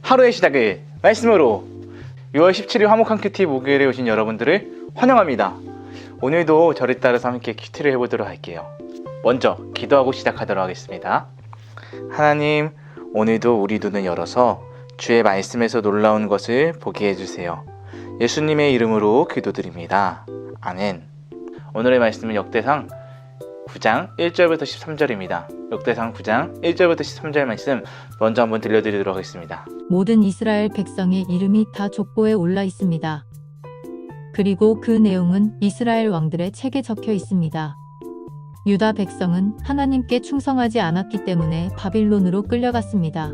하루의 시작을 말씀으로 6월 17일 화목한 큐티 목요일에 오신 여러분들을 환영합니다. 오늘도 저를 따라서 함께 큐티를 해보도록 할게요. 먼저 기도하고 시작하도록 하겠습니다. 하나님, 오늘도 우리 눈을 열어서 주의 말씀에서 놀라운 것을 보게 해주세요. 예수님의 이름으로 기도드립니다. 아멘. 오늘의 말씀은 역대상 9장 1절부터 13절입니다. 역대상 9장 1절부터 13절 말씀 먼저 한번 들려드리도록 하겠습니다. 모든 이스라엘 백성의 이름이 다 족보에 올라 있습니다. 그리고 그 내용은 이스라엘 왕들의 책에 적혀 있습니다. 유다 백성은 하나님께 충성하지 않았기 때문에 바빌론으로 끌려갔습니다.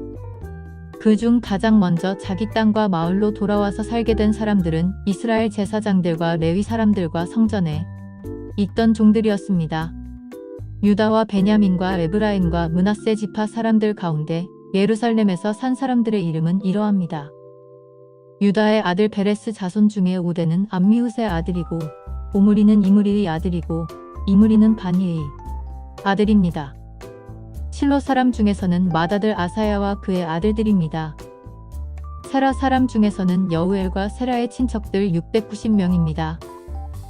그중 가장 먼저 자기 땅과 마을로 돌아와서 살게 된 사람들은 이스라엘 제사장들과 레위 사람들과 성전에 있던 종들이었습니다. 유다와 베냐민과 에브라임과 므낫세 지파 사람들 가운데 예루살렘에서 산 사람들의 이름은 이러합니다. 유다의 아들 베레스 자손 중에 오데는 암미우스의 아들이고, 오므리는 이므리의 아들이고, 이므리는 바니의 아들입니다. 실로 사람 중에서는 맏아들 아사야와 그의 아들들입니다. 세라 사람 중에서는 여우엘과 세라의 친척들 690명입니다.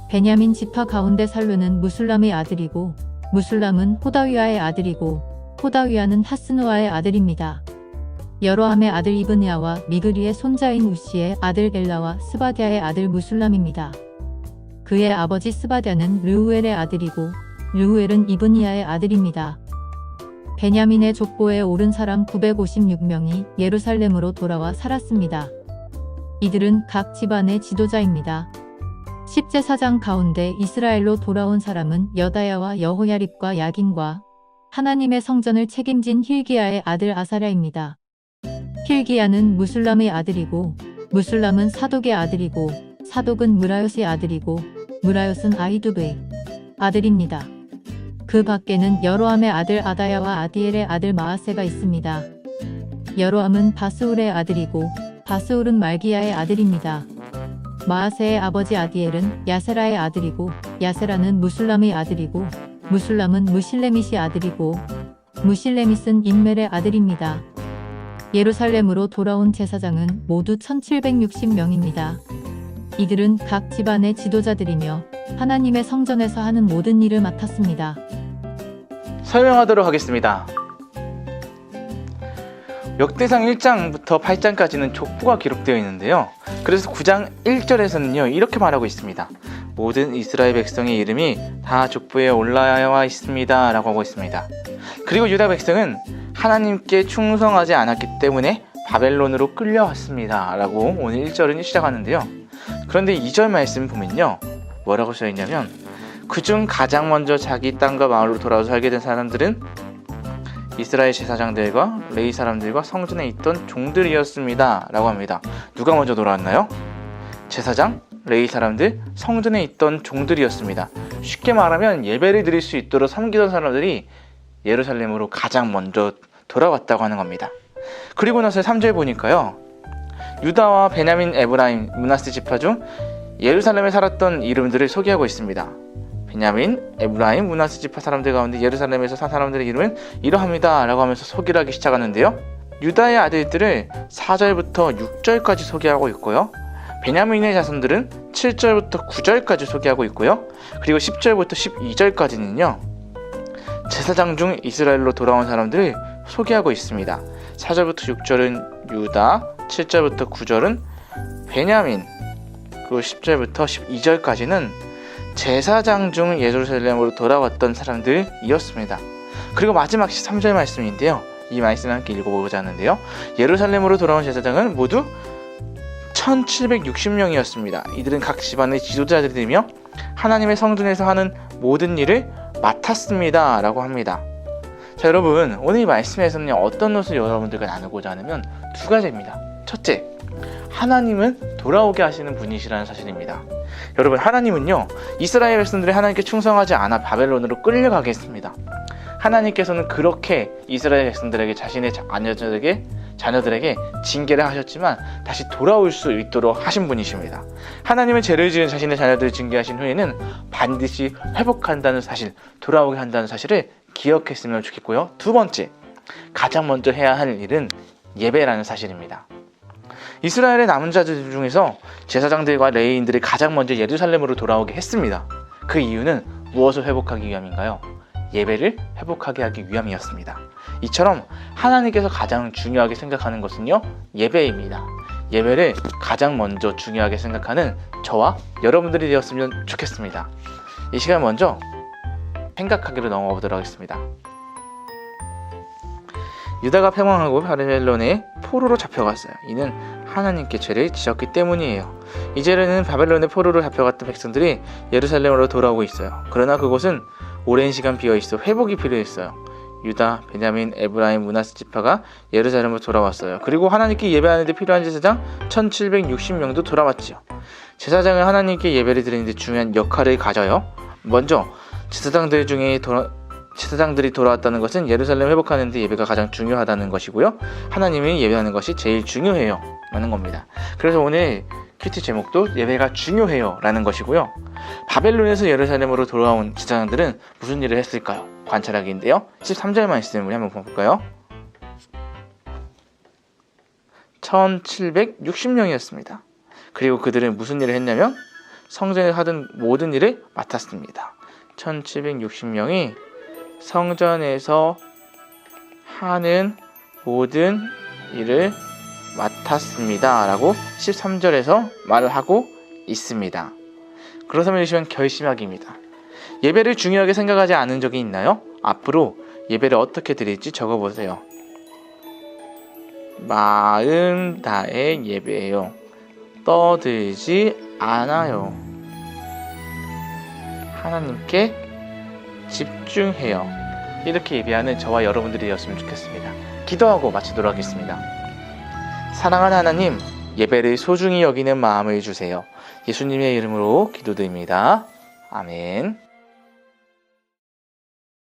베냐민 지파 가운데 살루는 무술람의 아들이고, 무술람은 호다위아의 아들이고, 호다위아는 하스누아의 아들입니다. 여로함의 아들 이브니아와 미그리의 손자인 우시의 아들 엘라와 스바디아의 아들 무술람입니다. 그의 아버지 스바디아는 르우엘의 아들이고, 르우엘은 이브니아의 아들입니다. 베냐민의 족보에 오른 사람 956명이 예루살렘으로 돌아와 살았습니다. 이들은 각 집안의 지도자입니다. 10제사장 가운데 이스라엘로 돌아온 사람은 여다야와 여호야립과 야긴과 하나님의 성전을 책임진 힐기야의 아들 아사랴입니다. 힐기야는 무술람의 아들이고, 무술람은 사독의 아들이고, 사독은 무라요스의 아들이고, 무라요스는 아히두브의 아들입니다. 그 밖에는 여로함의 아들 아다야와 아디엘의 아들 마아세가 있습니다. 여로함은 바스울의 아들이고, 바스울은 말기야의 아들입니다. 마아세의 아버지 아디엘은 야세라의 아들이고, 야세라는 무술람의 아들이고, 무술람은 무실레밋의 아들이고, 무실레밋은 임멜의 아들입니다. 예루살렘으로 돌아온 제사장은 모두 1760명입니다. 이들은 각 집안의 지도자들이며 하나님의 성전에서 하는 모든 일을 맡았습니다. 설명하도록 하겠습니다. 역대상 1장부터 8장까지는 족보가 기록되어 있는데요. 그래서 9장 1절에서는요 이렇게 말하고 있습니다. 모든 이스라엘 백성의 이름이 다 족보에 올라와 있습니다 라고 하고 있습니다. 그리고 유다 백성은 하나님께 충성하지 않았기 때문에 바벨론으로 끌려왔습니다 라고 오늘 1절은 시작하는데요. 그런데 2절 말씀 보면요 뭐라고 써있냐면, 그중 가장 먼저 자기 땅과 마을로 돌아와서 살게 된 사람들은 이스라엘 제사장들과 레위 사람들과 성전에 있던 종들이었습니다 라고 합니다. 누가 먼저 돌아왔나요? 제사장, 레위 사람들, 성전에 있던 종들이었습니다. 쉽게 말하면 예배를 드릴 수 있도록 섬기던 사람들이 예루살렘으로 가장 먼저 돌아왔다고 하는 겁니다. 그리고 나서 3절 보니까요, 유다와 베냐민, 에브라임, 므낫세 지파 중 예루살렘에 살았던 이름들을 소개하고 있습니다. 베냐민, 에브라임, 므낫세 지파 사람들 가운데 예루살렘에서 산 사람들의 이름은 이러합니다 라고 하면서 소개를 하기 시작하는데요, 유다의 아들들을 4절부터 6절까지 소개하고 있고요, 베냐민의 자손들은 7절부터 9절까지 소개하고 있고요, 그리고 10절부터 12절까지는요 제사장 중 이스라엘로 돌아온 사람들을 소개하고 있습니다. 4절부터 6절은 유다, 7절부터 9절은 베냐민, 그리고 10절부터 12절까지는 제사장 중 예루살렘으로 돌아왔던 사람들이었습니다. 그리고 마지막 13절 말씀인데요, 이 말씀을 함께 읽어보자 하는데요, 예루살렘으로 돌아온 제사장은 모두 1760명이었습니다. 이들은 각 집안의 지도자들이며 하나님의 성전에서 하는 모든 일을 맡았습니다 라고 합니다. 자, 여러분, 오늘 이 말씀에서는 어떤 것을 여러분들과 나누고자 하냐면 두 가지입니다. 첫째, 하나님은 돌아오게 하시는 분이시라는 사실입니다. 여러분, 하나님은요 이스라엘 백성들이 하나님께 충성하지 않아 바벨론으로 끌려가게 했습니다. 하나님께서는 그렇게 이스라엘 백성들에게 자신의 자녀들에게 징계를 하셨지만 다시 돌아올 수 있도록 하신 분이십니다. 하나님은 죄를 지은 자신의 자녀들을 징계하신 후에는 반드시 회복한다는 사실, 돌아오게 한다는 사실을 기억했으면 좋겠고요. 두 번째, 가장 먼저 해야 할 일은 예배라는 사실입니다. 이스라엘의 남은 자들 중에서 제사장들과 레위인들이 가장 먼저 예루살렘으로 돌아오게 했습니다. 그 이유는 무엇을 회복하기 위함인가요? 예배를 회복하게 하기 위함이었습니다. 이처럼 하나님께서 가장 중요하게 생각하는 것은요, 예배입니다. 예배를 가장 먼저 중요하게 생각하는 저와 여러분들이 되었으면 좋겠습니다. 이 시간 먼저 생각하기로 넘어가 보도록 하겠습니다. 유다가 패망하고 바벨론에 포로로 잡혀갔어요. 이는 하나님께 죄를 지었기 때문이에요. 이제는 바벨론의 포로로 잡혀갔던 백성들이 예루살렘으로 돌아오고 있어요. 그러나 그곳은 오랜 시간 비어있어 회복이 필요했어요. 유다, 베냐민, 에브라임, 므낫세 지파가 예루살렘으로 돌아왔어요. 그리고 하나님께 예배하는 데 필요한 제사장 1760명도 돌아왔지요. 제사장은 하나님께 예배를 드리는 데 중요한 역할을 가져요. 먼저 제사장들 중에 제사장들이 돌아왔다는 것은 예루살렘 회복하는 데 예배가 가장 중요하다는 것이고요. 하나님이 예배하는 것이 제일 중요해요 라는 겁니다. 그래서 오늘 큐티 제목도 예배가 중요해요 라는 것이고요. 바벨론에서 예루살렘으로 돌아온 제사장들은 무슨 일을 했을까요? 관찰하기인데요. 13절 말씀을 한번 볼까요? 1760명이었습니다. 그리고 그들은 무슨 일을 했냐면 성전에 하던 모든 일을 맡았습니다. 1760명이 성전에서 하는 모든 일을 맡았습니다 라고 13절에서 말을 하고 있습니다. 그렇다면 이 시간 결심하기입니다. 예배를 중요하게 생각하지 않은 적이 있나요? 앞으로 예배를 어떻게 드릴지 적어보세요. 마음 다해 예배해요. 떠들지 않아요. 하나님께 집중해요. 이렇게 예배하는 저와 여러분들이 되었으면 좋겠습니다. 기도하고 마치도록 하겠습니다. 사랑하는 하나님, 예배를 소중히 여기는 마음을 주세요. 예수님의 이름으로 기도드립니다. 아멘.